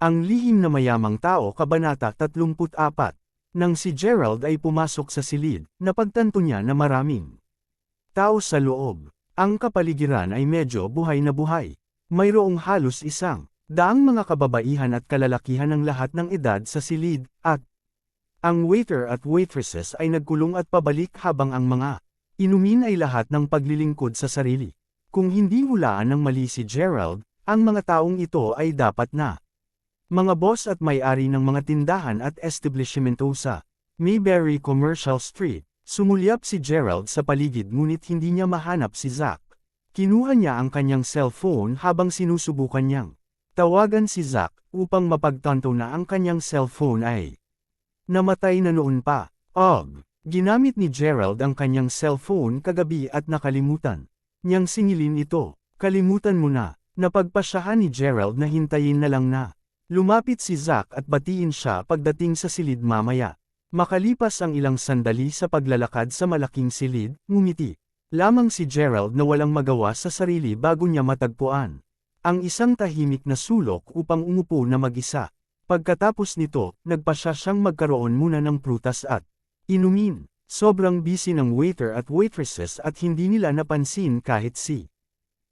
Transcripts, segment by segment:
Ang lihim na mayamang tao, Kabanata 34. Nang si Gerald ay pumasok sa silid, napagtanto niya na maraming tao sa loob. Ang kapaligiran ay medyo buhay na buhay. Mayroong halos 100 mga kababaihan at kalalakihan ng lahat ng edad sa silid, at ang waiter at waitresses ay nagkulong at pabalik habang ang mga inumin ay lahat ng paglilingkod sa sarili. Kung hindi hulaan ng mali si Gerald, ang mga taong ito ay dapat na mga boss at may-ari ng mga tindahan at establishmento sa Mayberry Commercial Street. Sumulyap si Gerald sa paligid ngunit hindi niya mahanap si Zack. Kinuha niya ang kanyang cellphone habang sinusubukan niyang tawagan si Zack upang mapagtanto na ang kanyang cellphone ay namatay na noon pa. Ginamit ni Gerald ang kanyang cellphone kagabi at nakalimutan niyang singilin ito. Kalimutan mo na. Napagpasyahan ni Gerald na hintayin na lang na lumapit si Zack at batiin siya pagdating sa silid mamaya. Makalipas ang ilang sandali sa paglalakad sa malaking silid, ngumiti lamang si Gerald na walang magawa sa sarili bago niya matagpuan ang isang tahimik na sulok upang umupo na mag-isa. Pagkatapos nito, nagpasya siyang magkaroon muna ng prutas at inumin. Sobrang busy ng waiter at waitresses at hindi nila napansin kahit si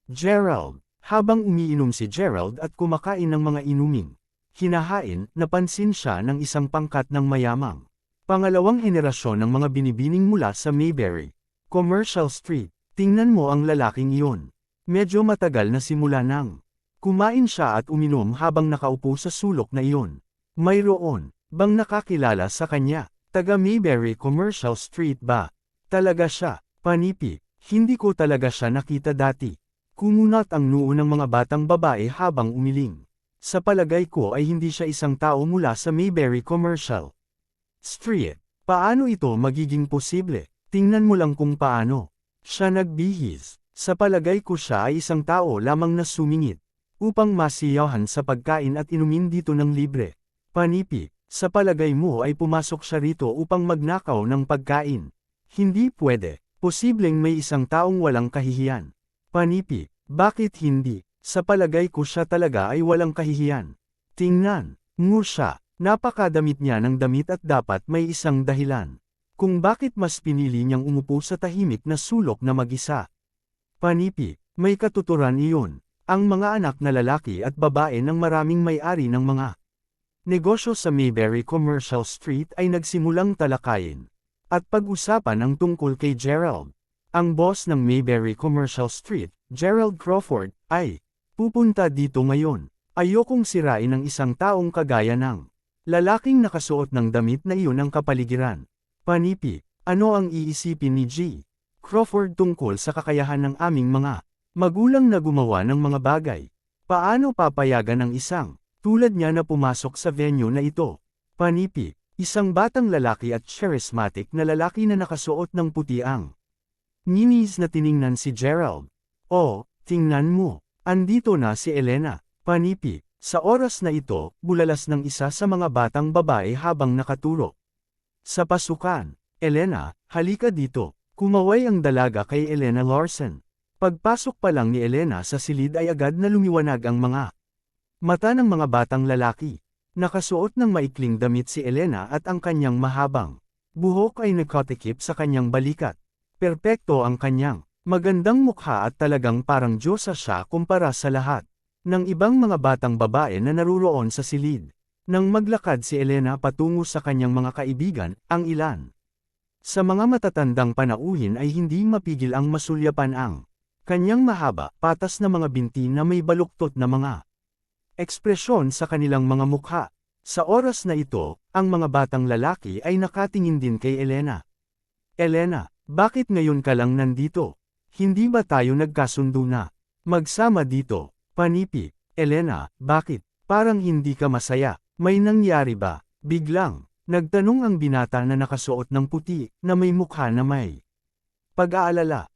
Gerald. Habang umiinom si Gerald at kumakain ng mga inuming hinahain, napansin siya ng isang pangkat ng mayamang pangalawang henerasyon ng mga binibining mula sa Mayberry Commercial Street. Tingnan mo ang lalaking iyon. Medyo matagal na simula nang kumain siya at uminom habang nakaupo sa sulok na iyon. Mayroon bang nakakilala sa kanya? Taga Mayberry Commercial Street ba? Talaga siya? Panipi, hindi ko talaga siya nakita dati. Kumunat ang noo ng mga batang babae habang umiling. Sa palagay ko ay hindi siya isang tao mula sa Mayberry Commercial Street. Paano ito magiging posible? Tingnan mo lang kung paano siya nagbihis. Sa palagay ko siya ay isang tao lamang na sumingit upang masiyahan sa pagkain at inumin dito ng libre. Panipi, sa palagay mo ay pumasok siya rito upang magnakaw ng pagkain? Hindi pwede. Posibleng may isang taong walang kahihiyan. Panipi, bakit hindi? Sa palagay ko siya talaga ay walang kahihiyan. Tingnan mo siya. Napakadamit niya ng damit at dapat may isang dahilan kung bakit mas pinili niyang umupo sa tahimik na sulok na mag-isa. Panipi, may katuturan iyon. Ang mga anak na lalaki at babae ng maraming may-ari ng mga negosyo sa Mayberry Commercial Street ay nagsimulang talakayin at pag-usapan ang tungkol kay Gerald. Ang boss ng Mayberry Commercial Street, Gerald Crawford, ay pupunta dito ngayon. Ayokong sirain ng isang taong kagaya ng lalaking nakasuot ng damit na iyon ang kapaligiran. Panipi, ano ang iisipin ni G. Crawford tungkol sa kakayahan ng aming mga magulang na gumawa ng mga bagay? Paano papayagan ng isang tulad niya na pumasok sa venue na ito? Panipi, isang batang lalaki at charismatic na lalaki na nakasuot ng puti ang ninis na tiningnan si Gerald. Oh, tingnan mo, andito na si Elena. Panipi, sa oras na ito, bulalas ng isa sa mga batang babae habang nakaturo sa pasukan. Elena, halika dito. Kumaway ang dalaga kay Elena Larson. Pagpasok pa lang ni Elena sa silid ay agad na lumiwanag ang mga mata ng mga batang lalaki. Nakasuot ng maikling damit si Elena at ang kanyang mahabang buhok ay nakatikip sa kanyang balikat. Perpekto ang kanyang magandang mukha at talagang parang diyosa siya kumpara sa lahat ng ibang mga batang babae na naruroon sa silid. Nang maglakad si Elena patungo sa kanyang mga kaibigan, ang ilan sa mga matatandang panauhin ay hindi mapigil ang masulyapan ang kanyang mahaba, patas na mga binti na may baluktot na mga ekspresyon sa kanilang mga mukha. Sa oras na ito, ang mga batang lalaki ay nakatingin din kay Elena. Elena, bakit ngayon ka lang nandito? Hindi ba tayo nagkasundo na magsama dito? Panipi, Elena, bakit? Parang hindi ka masaya. May nangyari ba? Biglang nagtanong ang binata na nakasuot ng puti, na may mukha na may pag-aalala.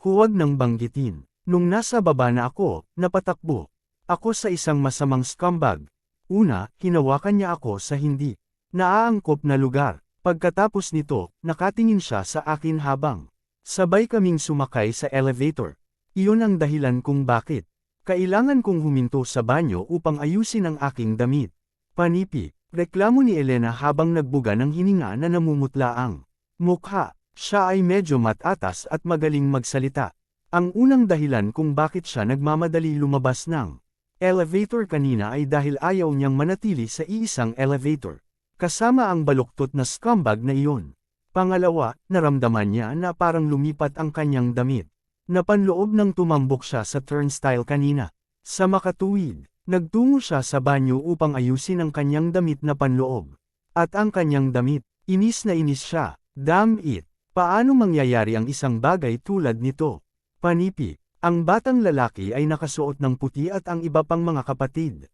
Huwag nang banggitin. Nung nasa baba na ako, napatakbo ako sa isang masamang scumbag. Una, hinawakan niya ako sa hindi naaangkop na lugar. Pagkatapos nito, nakatingin siya sa akin habang sabay kaming sumakay sa elevator. Iyon ang dahilan kung bakit Kailangan kong huminto sa banyo upang ayusin ang aking damit. Panipi, reklamo ni Elena habang nagbuga ng hininga na namumutla ang mukha. Siya ay medyo matatas at magaling magsalita. Ang unang dahilan kung bakit siya nagmamadali lumabas ng elevator kanina ay dahil ayaw niyang manatili sa iisang elevator. Kasama ang baluktot na scumbag na iyon. Pangalawa, naramdaman niya na parang lumipat ang kanyang damit. Napanloob nang tumambok siya sa turnstile kanina. Sa makatuwid, nagtungo siya sa banyo upang ayusin ang kanyang damit na panloob. At ang kanyang damit, inis na inis siya. Damn it! Paano mangyayari ang isang bagay tulad nito? Panipi, ang batang lalaki ay nakasuot ng puti at ang iba pang mga kapatid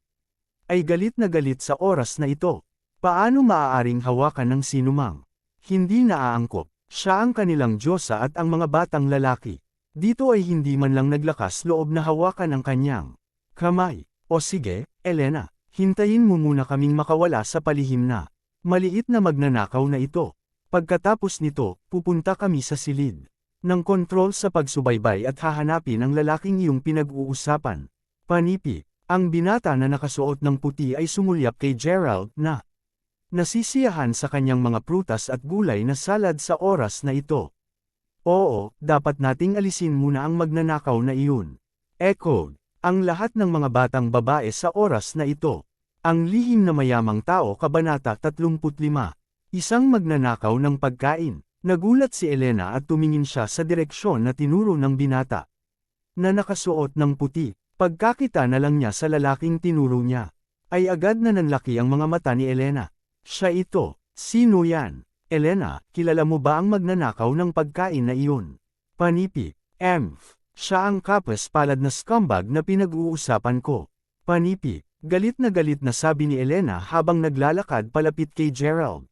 ay galit na galit sa oras na ito. Paano maaaring hawakan ng sinumang hindi naaangkop? Siya ang kanilang diyosa at ang mga batang lalaki. Dito ay hindi man lang naglakas loob na hawakan ang kanyang kamay. O sige, Elena, hintayin mo muna kaming makawala sa palihim na maliit na magnanakaw na ito. Pagkatapos nito, pupunta kami sa silid ng kontrol sa pagsubaybay at hahanapin ang lalaking iyong pinag-uusapan. Panipi, ang binata na nakasuot ng puti ay sumulyap kay Gerald na nasisiyahan sa kanyang mga prutas at gulay na salad sa oras na ito. Oo, dapat nating alisin muna ang magnanakaw na iyon. Echoed ang lahat ng mga batang babae sa oras na ito. Ang lihim na mayamang tao, Kabanata 35. Isang magnanakaw ng pagkain. Nagulat si Elena at tumingin siya sa direksyon na tinuro ng binata na nakasuot ng puti. Pagkakita na lang niya sa lalaking tinuro niya, ay agad na nanlaki ang mga mata ni Elena. Siya ito. Sino yan? Elena, kilala mo ba ang magnanakaw ng pagkain na iyon? Panipi, siya ang kapos-palad na scumbag na pinag-uusapan ko. Panipi, galit na sabi ni Elena habang naglalakad palapit kay Gerald.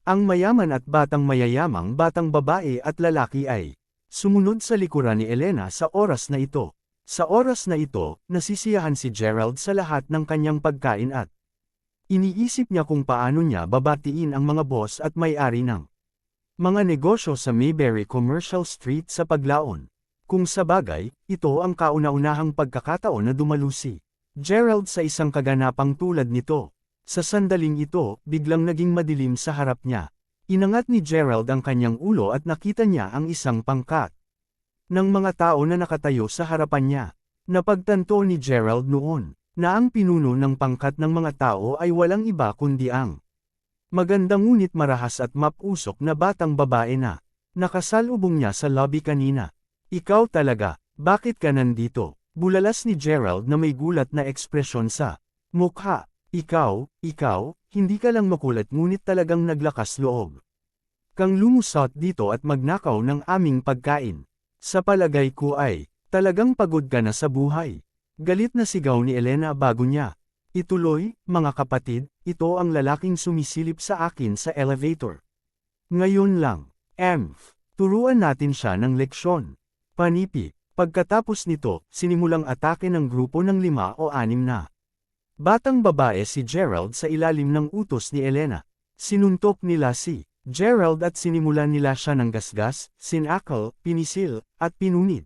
Ang mayaman at batang mayayamang batang babae at lalaki ay sumunod sa likuran ni Elena sa oras na ito. Sa oras na ito, nasisiyahan si Gerald sa lahat ng kanyang pagkain at iniisip niya kung paano niya babatiin ang mga boss at may-ari ng mga negosyo sa Mayberry Commercial Street sa Paglaon. Kung sabagay, ito ang kauna-unahang pagkakataon na dumalo si Gerald sa isang kaganapang tulad nito. Sa sandaling ito, biglang naging madilim sa harap niya. Inangat ni Gerald ang kanyang ulo at nakita niya ang isang pangkat ng mga tao na nakatayo sa harapan niya. Napagtanto ni Gerald noon na ang pinuno ng pangkat ng mga tao ay walang iba kundi ang magandang ngunit marahas at mapusok na batang babae na nakasalubong niya sa lobby kanina. Ikaw talaga, bakit ka nandito? Bulalas ni Gerald na may gulat na ekspresyon sa mukha. Ikaw, hindi ka lang makulat ngunit talagang naglakas loob kang lumusot dito at magnakaw ng aming pagkain. Sa palagay ko ay, talagang pagod ka na sa buhay. Galit na sigaw ni Elena bago niya ituloy, mga kapatid, ito ang lalaking sumisilip sa akin sa elevator. Ngayon lang, turuan natin siya ng leksyon. Panipi, pagkatapos nito, sinimulang atake ng grupo ng 5 o 6 na batang babae si Gerald sa ilalim ng utos ni Elena. Sinuntok nila si Gerald at sinimulan nila siya ng gasgas, sinakal, pinisil, at pinunit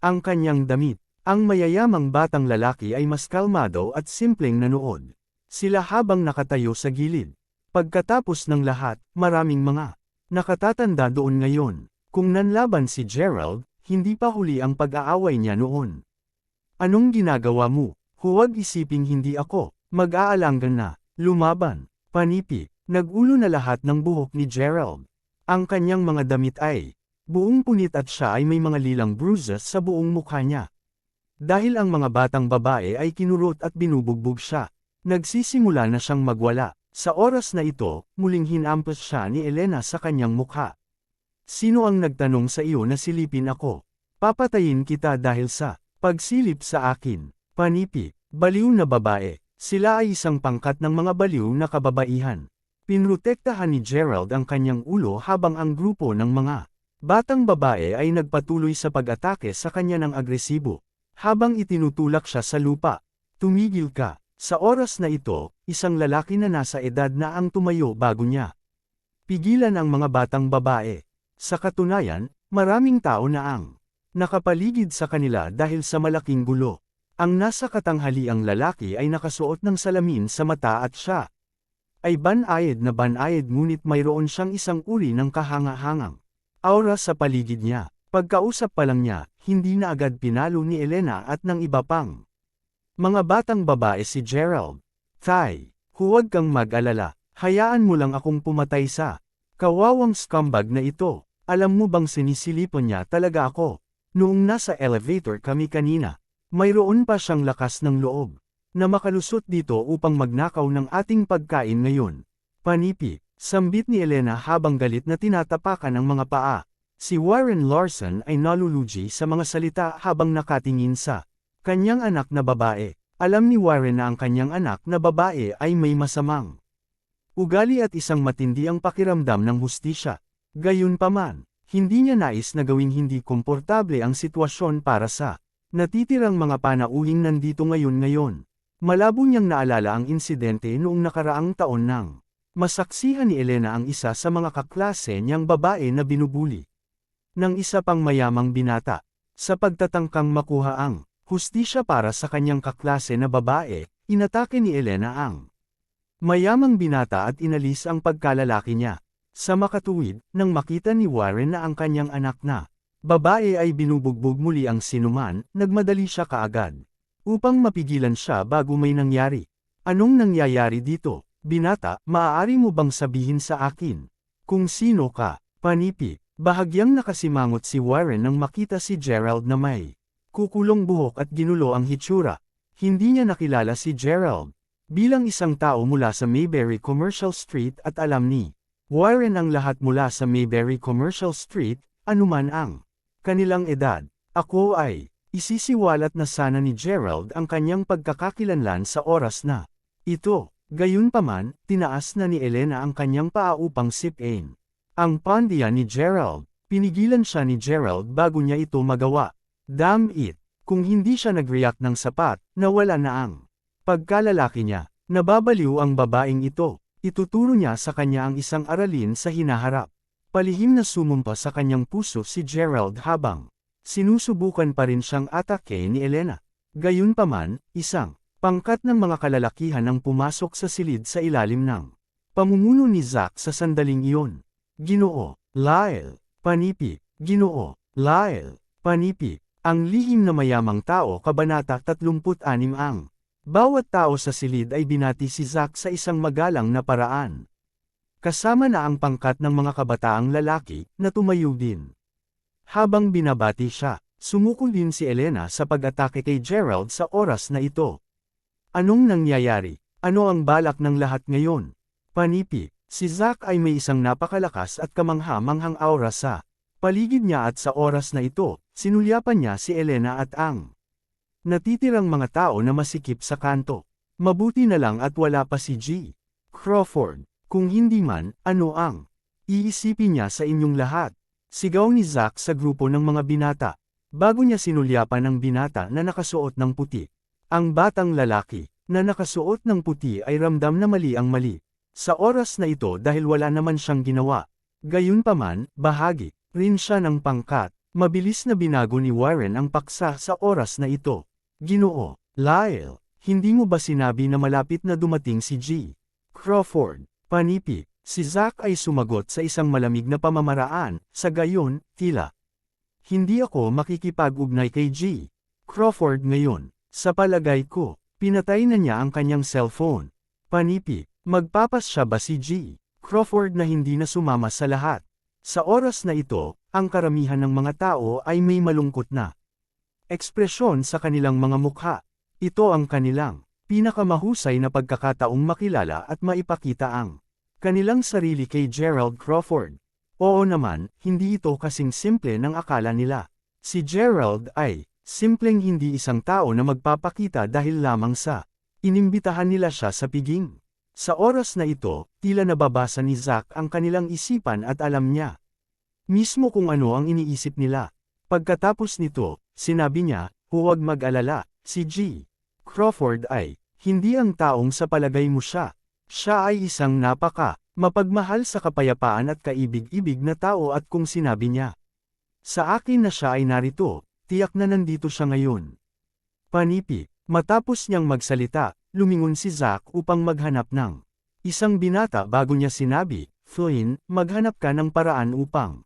ang kanyang damit. Ang mayayamang batang lalaki ay mas kalmado at simpleng nanood sila habang nakatayo sa gilid. Pagkatapos ng lahat, maraming mga nakatatanda doon ngayon. Kung nanlaban si Gerald, hindi pa huli ang pag-aaway niya noon. Anong ginagawa mo? Huwag isiping hindi ako mag-aalanggan na lumaban. Panipi, nagulo na lahat ng buhok ni Gerald. Ang kanyang mga damit ay buong punit at siya ay may mga lilang bruises sa buong mukha niya. Dahil ang mga batang babae ay kinurot at binubugbog siya, nagsisimula na siyang magwala. Sa oras na ito, muling hinampas siya ni Elena sa kanyang mukha. Sino ang nagtanong sa iyo na silipin ako? Papatayin kita dahil sa pagsilip sa akin. Panipi, baliw na babae. Sila ay isang pangkat ng mga baliw na kababaihan. Pinrotektahan ni Gerald ang kanyang ulo habang ang grupo ng mga batang babae ay nagpatuloy sa pag-atake sa kanya ng agresibo. Habang itinutulak siya sa lupa. Tumigil ka. Sa oras na ito, isang lalaki na nasa edad na ang tumayo bago niya pigilan ang mga batang babae. Sa katunayan, maraming tao na ang nakapaligid sa kanila dahil sa malaking gulo. Ang nasa katanghaliang lalaki ay nakasuot ng salamin sa mata at siya ay banayad na banayad ngunit mayroon siyang isang uri ng kahanga-hangang aura sa paligid niya. Pagkausap pa lang niya, hindi na agad pinalo ni Elena at ng iba pang mga batang babae si Gerald. Tay, huwag kang mag-alala, hayaan mo lang akong pumatay sa kawawang scumbag na ito. Alam mo bang sinisilipan niya talaga ako? Noong nasa elevator kami kanina, mayroon pa siyang lakas ng loob na makalusot dito upang magnakaw ng ating pagkain ngayon. Panipi, sambit ni Elena habang galit na tinatapakan ang mga paa. Si Warren Larson ay naluluji sa mga salita habang nakatingin sa kanyang anak na babae. Alam ni Warren na ang kanyang anak na babae ay may masamang ugali at isang matindi ang pakiramdam ng hustisya. Gayunpaman, hindi niya nais na gawing hindi komportable ang sitwasyon para sa natitirang mga panauhing nandito ngayon. Malabo niyang naalala ang insidente noong nakaraang taon nang masaksihan ni Elena ang isa sa mga kaklase niyang babae na binubuli ng isa pang mayamang binata. Sa pagtatangkang makuha ang hustisya para sa kanyang kaklase na babae, inatake ni Elena ang mayamang binata at inalis ang pagkalalaki niya. Sa makatuwid, nang makita ni Warren na ang kanyang anak na babae ay binubugbog muli ang sinuman, nagmadali siya kaagad upang mapigilan siya bago may nangyari. Anong nangyayari dito? Binata, maaari mo bang sabihin sa akin kung sino ka? Panipi. Bahagyang nakasimangot si Warren nang makita si Gerald na may kukulong buhok at ginulo ang hitsura. Hindi niya nakilala si Gerald bilang isang tao mula sa Mayberry Commercial Street at alam ni Warren ang lahat mula sa Mayberry Commercial Street, anuman ang kanilang edad. Ako ay isisiwalat na sana ni Gerald ang kanyang pagkakakilanlan sa oras na ito. Gayunpaman, tinaas na ni Elena ang kanyang paa upang sipin ang pandiya ni Gerald. Pinigilan siya ni Gerald bago niya ito magawa. Damn it! Kung hindi siya nag-react ng sapat, nawala na ang pagkalalaki niya. Nababaliw ang babaeng ito. Ituturo niya sa kanya ang isang aralin sa hinaharap. Palihim na sumumpa sa kanyang puso si Gerald habang sinusubukan pa rin siyang atake ni Elena. Gayunpaman, isang pangkat ng mga kalalakihan ang pumasok sa silid sa ilalim ng pamumuno ni Zack sa sandaling iyon. Ginoo, Lyle, Panipi, Ginoo, Lyle, Panipi, ang lihim na mayamang tao. Kabanata 36 ang bawat tao sa silid ay binati si Zack sa isang magalang na paraan. Kasama na ang pangkat ng mga kabataang lalaki na tumayo din. Habang binabati siya, sumuko din si Elena sa pag-atake kay Gerald sa oras na ito. Anong nangyayari? Ano ang balak ng lahat ngayon? Panipi, si Zack ay may isang napakalakas at kamangha-manghang aura sa paligid niya at sa oras na ito, sinulyapan niya si Elena at ang natitirang mga tao na masikip sa kanto. Mabuti na lang at wala pa si G. Crawford. Kung hindi man, ano ang iisipin niya sa inyong lahat? Sigaw ni Zack sa grupo ng mga binata. Bago niya sinulyapan ang binata na nakasuot ng puti. Ang batang lalaki na nakasuot ng puti ay ramdam na mali ang mali sa oras na ito dahil wala naman siyang ginawa. Gayunpaman, bahagi rin siya ng pangkat. Mabilis na binago ni Warren ang paksa sa oras na ito. Ginoo, Lyle, hindi mo ba sinabi na malapit na dumating si G. Crawford? Panipi, si Zack ay sumagot sa isang malamig na pamamaraan. Sa gayon, tila hindi ako makikipag-ugnay kay G. Crawford ngayon. Sa palagay ko, pinatay na niya ang kanyang cellphone. Panipi, magpapas siya ba si G. Crawford na hindi na sumama sa lahat? Sa oras na ito, ang karamihan ng mga tao ay may malungkot na ekspresyon sa kanilang mga mukha. Ito ang kanilang pinakamahusay na pagkakataong makilala at maipakita ang kanilang sarili kay Gerald Crawford. Oo naman, hindi ito kasing simple ng akala nila. Si Gerald ay simpleng hindi isang tao na magpapakita dahil lamang sa inimbitahan nila siya sa piging. Sa oras na ito, tila nababasa ni Zack ang kanilang isipan at alam niya mismo kung ano ang iniisip nila. Pagkatapos nito, sinabi niya, huwag mag-alala, si G. Crawford ay hindi ang taong sa palagay mo siya. Siya ay isang mapagmahal sa kapayapaan at kaibig-ibig na tao at kung sinabi niya sa akin na siya ay narito, tiyak na nandito siya ngayon. Panipi. Matapos niyang magsalita, lumingon si Zack upang maghanap ng isang binata bago niya sinabi, Flynn, maghanap ka ng paraan upang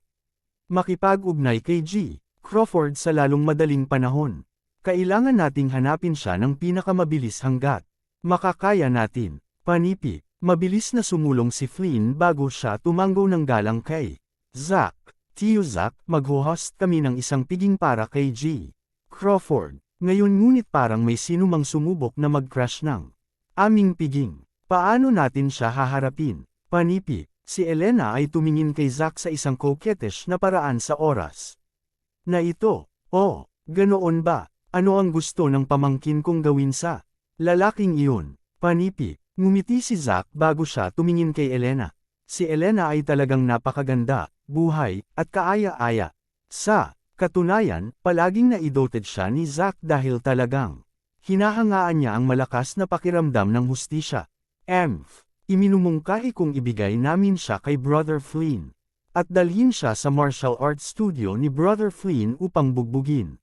makipag-ugnay kay G. Crawford sa lalong madaling panahon. Kailangan nating hanapin siya ng pinakamabilis hanggat makakaya natin. Panipi. Mabilis na sumulong si Flynn bago siya tumango ng galang kay Zack. Tio Zack, magho-host kami ng isang piging para kay G. Crawford. Ngayon ngunit parang may sinumang sumubok na mag-crash ng aming piging. Paano natin siya haharapin? Panipi. Si Elena ay tumingin kay Zack sa isang coquettish na paraan sa oras na ito. Oh, ganoon ba? Ano ang gusto ng pamangkin kong gawin sa lalaking iyon? Panipi. Ngumiti si Zack bago siya tumingin kay Elena. Si Elena ay talagang napakaganda, buhay, at kaaya-aya. Sa katunayan, palaging naidoted siya ni Zack dahil talagang hinahangaan niya ang malakas na pakiramdam ng hustisya. Iminumungkahi kong ibigay namin siya kay Brother Flynn. At dalhin siya sa martial arts studio ni Brother Flynn upang bugbugin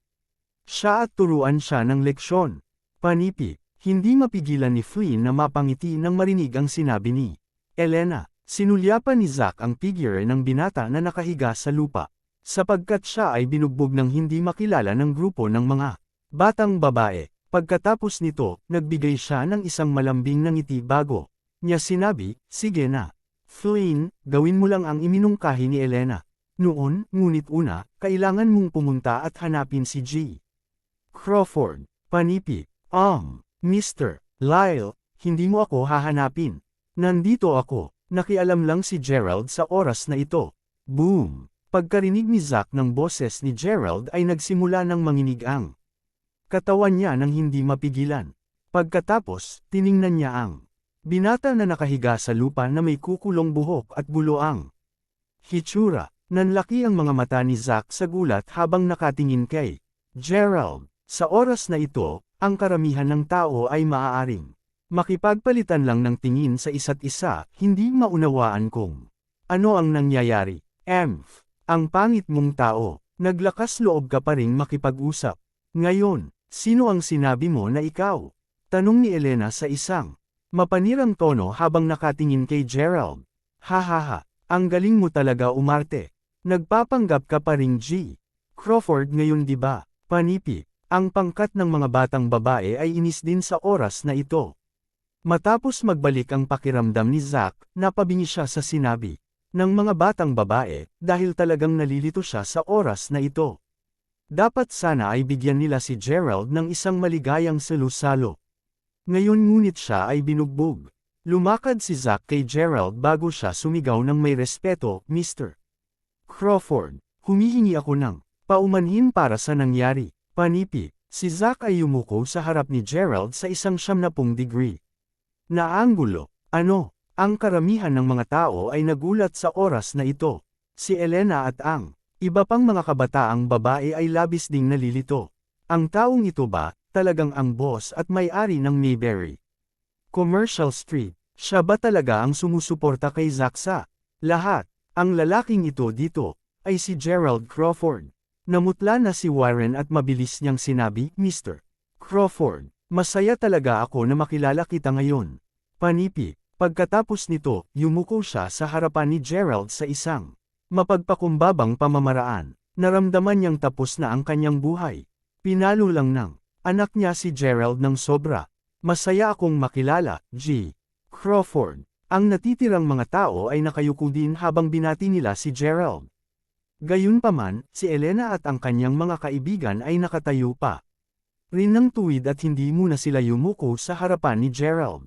siya at turuan siya ng leksyon. Panipi. Hindi mapigilan ni Flynn na mapangiti nang marinig ang sinabi ni Elena. Sinulyapan ni Zack ang figure ng binata na nakahiga sa lupa, sapagkat siya ay binugbog ng hindi makilala ng grupo ng mga batang babae. Pagkatapos nito, nagbigay siya ng isang malambing na ngiti bago niya sinabi, sige na. Flynn, gawin mo lang ang iminungkahi ni Elena. Noon, ngunit una, kailangan mong pumunta at hanapin si G. Crawford. Panipi. Mr. Lyle, hindi mo ako hahanapin. Nandito ako. Nakialam lang si Gerald sa oras na ito. Boom! Pagkarinig ni Zack ng boses ni Gerald ay nagsimula ng manginig ang katawan niya nang hindi mapigilan. Pagkatapos, tiningnan niya ang binata na nakahiga sa lupa na may kukulong buhok at buloang hitsura. Nanlaki ang mga mata ni Zack sa gulat habang nakatingin kay Gerald. Sa oras na ito, ang karamihan ng tao ay maaaring makipagpalitan lang ng tingin sa isa't isa, hindi maunawaan kung ano ang nangyayari. Ang pangit mong tao, naglakas loob ka pa ring makipag-usap. Ngayon, sino ang sinabi mo na ikaw? Tanong ni Elena sa isang mapanirang tono habang nakatingin kay Gerald. Hahaha, ang galing mo talaga umarte. Nagpapanggap ka pa ring G. Crawford ngayon di ba? Panipi. Ang pangkat ng mga batang babae ay inis din sa oras na ito. Matapos magbalik ang pakiramdam ni Zack, napabingi siya sa sinabi ng mga batang babae, dahil talagang nalilito siya sa oras na ito. Dapat sana ay bigyan nila si Gerald ng isang maligayang salusalo. Ngayon ngunit siya ay binugbog. Lumakad si Zack kay Gerald bago siya sumigaw ng may respeto, Mr. Crawford, humihingi ako ng paumanhin para sa nangyari. Panipi. Si Zack ay yumuko sa harap ni Gerald sa isang 90 degree na anggulo. Ano? Ang karamihan ng mga tao ay nagulat sa oras na ito. Si Elena at ang iba pang mga kabataang babae ay labis ding nalilito. Ang taong ito ba, talagang ang boss at may-ari ng Mayberry Commercial Street? Siya ba talaga ang sumusuporta kay Zack sa lahat? Ang lalaking ito dito ay si Gerald Crawford. Namutla na si Warren at mabilis niyang sinabi, Mr. Crawford, masaya talaga ako na makilala kita ngayon. Panipi. Pagkatapos nito, yumuko siya sa harapan ni Gerald sa isang mapagpakumbabang pamamaraan. Naramdaman niyang tapos na ang kanyang buhay. Pinalo lang ng anak niya si Gerald ng sobra. Masaya akong makilala, G. Crawford. Ang natitirang mga tao ay nakayuko din habang binati nila si Gerald. Gayunpaman, si Elena at ang kanyang mga kaibigan ay nakatayo pa rin ng tuwid at hindi muna sila yumuko sa harapan ni Gerald.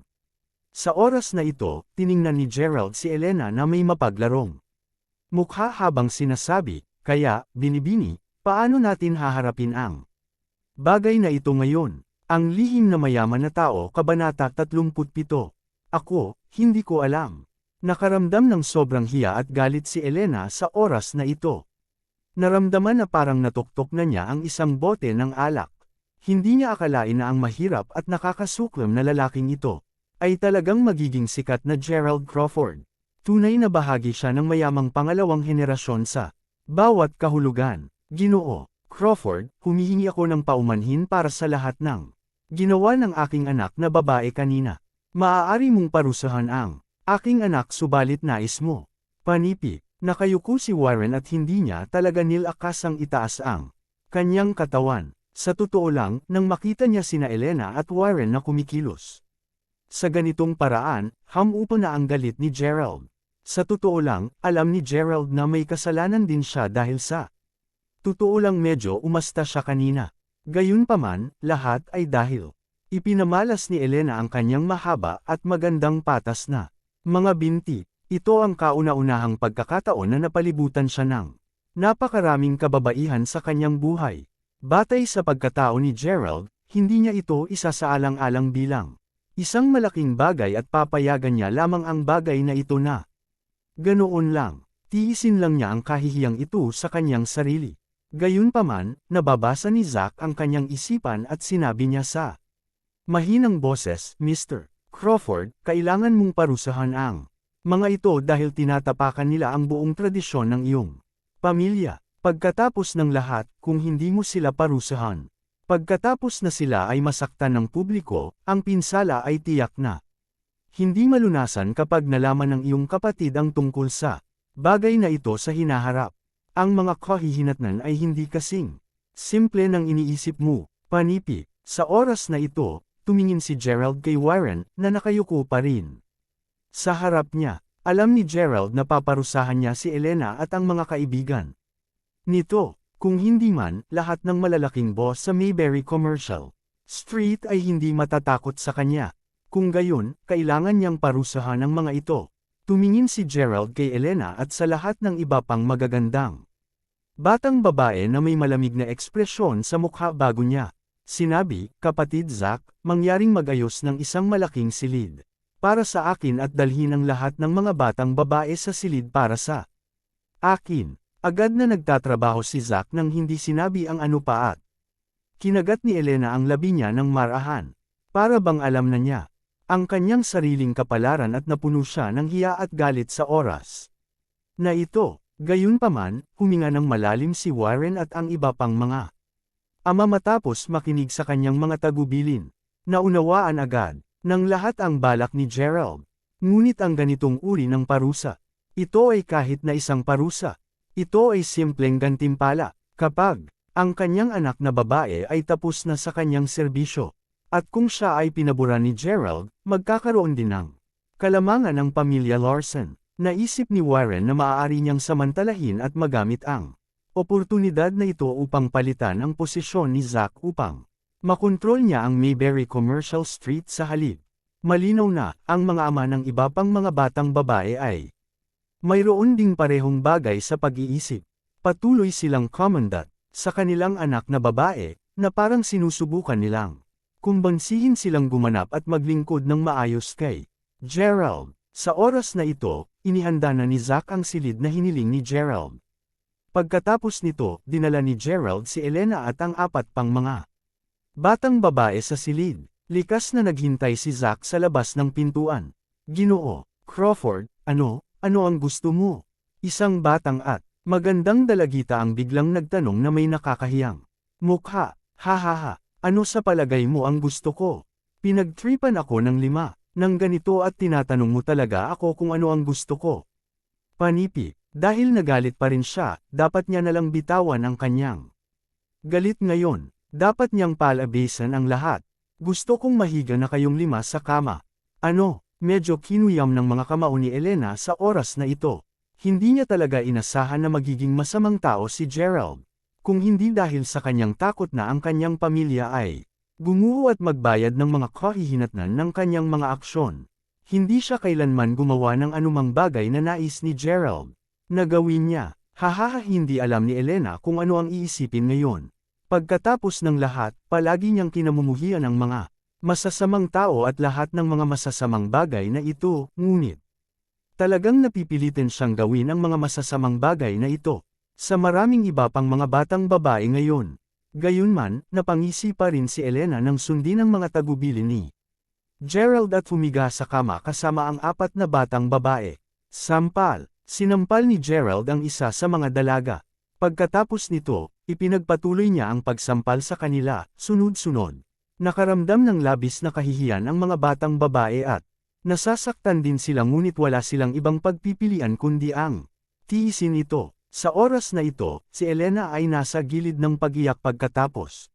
Sa oras na ito, tiningnan ni Gerald si Elena na may mapaglarong mukha habang sinasabi, kaya, binibini, paano natin haharapin ang bagay na ito ngayon? Ang lihim na mayaman na tao, Kabanata 37. Ako, hindi ko alam. Nakaramdam ng sobrang hiya at galit si Elena sa oras na ito. Naramdaman na parang natuktok na niya ang isang bote ng alak. Hindi niya akalain na ang mahirap at nakakasuklam na lalaking ito ay talagang magiging sikat na Gerald Crawford. Tunay na bahagi siya ng mayamang pangalawang henerasyon sa bawat kahulugan. Ginoo, Crawford, humihingi ako ng paumanhin para sa lahat ng ginawa ng aking anak na babae kanina. Maaari mong parusahan ang aking anak subalit nais mo. Panipi, nakayuko si Warren at hindi niya talaga nilakasang itaas ang kanyang katawan. Sa totoo lang, nang makita niya sina Elena at Warren na kumikilos sa ganitong paraan, hamupa na ang galit ni Gerald. Sa totoo lang, alam ni Gerald na may kasalanan din siya dahil sa totoo lang medyo umasta siya kanina. Gayunpaman, lahat ay dahil ipinamalas ni Elena ang kanyang mahaba at magandang patas na mga binti. Ito ang kauna-unahang pagkakataon na napalibutan siya ng napakaraming kababaihan sa kanyang buhay. Batay sa pagkatao ni Gerald, hindi niya ito isasaalang-alang bilang isang malaking bagay at papayagan niya lamang ang bagay na ito na ganoon lang. Tiisin lang niya ang kahihiyang ito sa kanyang sarili. Gayunpaman, nababasa ni Zack ang kanyang isipan at sinabi niya sa mahinang boses, Mr. Crawford, kailangan mong parusahan ang mga ito dahil tinatapakan nila ang buong tradisyon ng iyong pamilya. Pagkatapos ng lahat, kung hindi mo sila parusahan, pagkatapos na sila ay masaktan ng publiko, ang pinsala ay tiyak na hindi malunasan kapag nalaman ng iyong kapatid ang tungkol sa bagay na ito sa hinaharap. Ang mga kahihinatnan ay hindi kasing simple ng iniisip mo. Panipi, sa oras na ito, tumingin si Gerald kay Warren na nakayuko pa rin sa harap niya. Alam ni Gerald na paparusahan niya si Elena at ang mga kaibigan nito. Kung hindi man, lahat ng malalaking boss sa Mayberry Commercial Street ay hindi matatakot sa kanya. Kung gayon, kailangan niyang parusahan ang mga ito. Tumingin si Gerald kay Elena at sa lahat ng iba pang magagandang batang babae na may malamig na ekspresyon sa mukha bago niya. Sinabi, Kapatid Zack, mangyaring magayos ng isang malaking silid para sa akin at dalhin ang lahat ng mga batang babae sa silid para sa akin. Agad na nagtatrabaho si Zack nang hindi sinabi ang ano pa at kinagat ni Elena ang labi niya ng marahan. Para bang alam na niya ang kanyang sariling kapalaran at napuno siya ng hiya at galit sa oras na ito. Gayunpaman, huminga ng malalim si Warren at ang iba pang mga ama matapos makinig sa kanyang mga tagubilin. Naunawaan agad ng lahat ang balak ni Gerald. Ngunit ang ganitong uri ng parusa, ito ay kahit na isang parusa. Ito ay simpleng gantimpala, kapag ang kanyang anak na babae ay tapos na sa kanyang serbisyo. At kung siya ay pinabura ni Gerald, magkakaroon din ng kalamangan ng pamilya Larson. Naisip ni Warren na maaari niyang samantalahin at magamit ang oportunidad na ito upang palitan ang posisyon ni Zack upang makontrol niya ang Mayberry Commercial Street sa halip. Malinaw na, ang mga ama ng iba pang mga batang babae ay mayroon ding parehong bagay sa pag-iisip. Patuloy silang commandant sa kanilang anak na babae, na parang sinusubukan nilang kumbansihin silang gumanap at maglingkod ng maayos kay Gerald. Sa oras na ito, inihanda na ni Zack ang silid na hiniling ni Gerald. Pagkatapos nito, dinala ni Gerald si Elena at ang apat pang mga batang babae sa silid. Likas na naghintay si Zack sa labas ng pintuan. Ginoo, Crawford, ano ang gusto mo? Isang batang at magandang dalagita ang biglang nagtanong na may nakakahiyang mukha. Ha, ano sa palagay mo ang gusto ko? Pinagtripan ako ng 5 ng ganito at tinatanong mo talaga ako kung ano ang gusto ko. Panipi, dahil nagalit pa rin siya, dapat niya nalang bitawan ang kanyang galit ngayon. Dapat niyang palabasan ang lahat. Gusto kong mahiga na kayong 5 sa kama. Ano? Medyo kinuyam ng mga kamao ni Elena sa oras na ito. Hindi niya talaga inasahan na magiging masamang tao si Gerald. Kung hindi dahil sa kanyang takot na ang kanyang pamilya ay gumuho at magbayad ng mga kahihinatnan ng kanyang mga aksyon. Hindi siya kailanman gumawa ng anumang bagay na nais ni Gerald na gawin niya. Hindi alam ni Elena kung ano ang iisipin ngayon. Pagkatapos ng lahat, palagi niyang kinamumuhian ang mga masasamang tao at lahat ng mga masasamang bagay na ito, ngunit talagang napipilitin siyang gawin ang mga masasamang bagay na ito sa maraming iba pang mga batang babae ngayon. Gayunman, napangisi pa rin si Elena nang sundin ang mga tagubilin ni Gerald at humiga sa kama kasama ang 4 na batang babae. Sinampal ni Gerald ang isa sa mga dalaga. Pagkatapos nito, Ipinagpatuloy niya ang pagsampal sa kanila, sunod-sunod. Nakaramdam ng labis na kahihiyan ang mga batang babae at nasasaktan din sila ngunit wala silang ibang pagpipilian kundi ang tiisin ito. Sa oras na ito, si Elena ay nasa gilid ng pag-iyak pagkatapos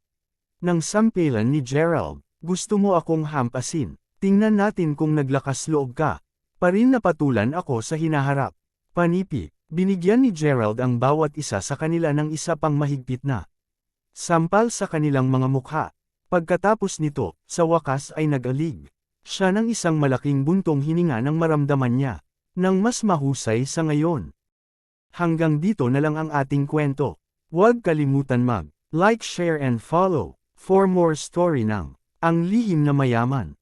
ng sampilan ni Gerald. Gusto mo akong hampasin? Tingnan natin kung naglakas loob ka. Pa rin napatulan ako sa hinaharap. Panipi, binigyan ni Gerald ang bawat isa sa kanila ng isa pang mahigpit na sampal sa kanilang mga mukha. Pagkatapos nito, sa wakas ay nag-alig siya ng isang malaking buntong hininga nang maramdaman niya ng mas mahusay sa ngayon. Hanggang dito na lang ang ating kwento. Huwag kalimutan mag-like, share and follow for more story ng Ang Lihim na Mayaman.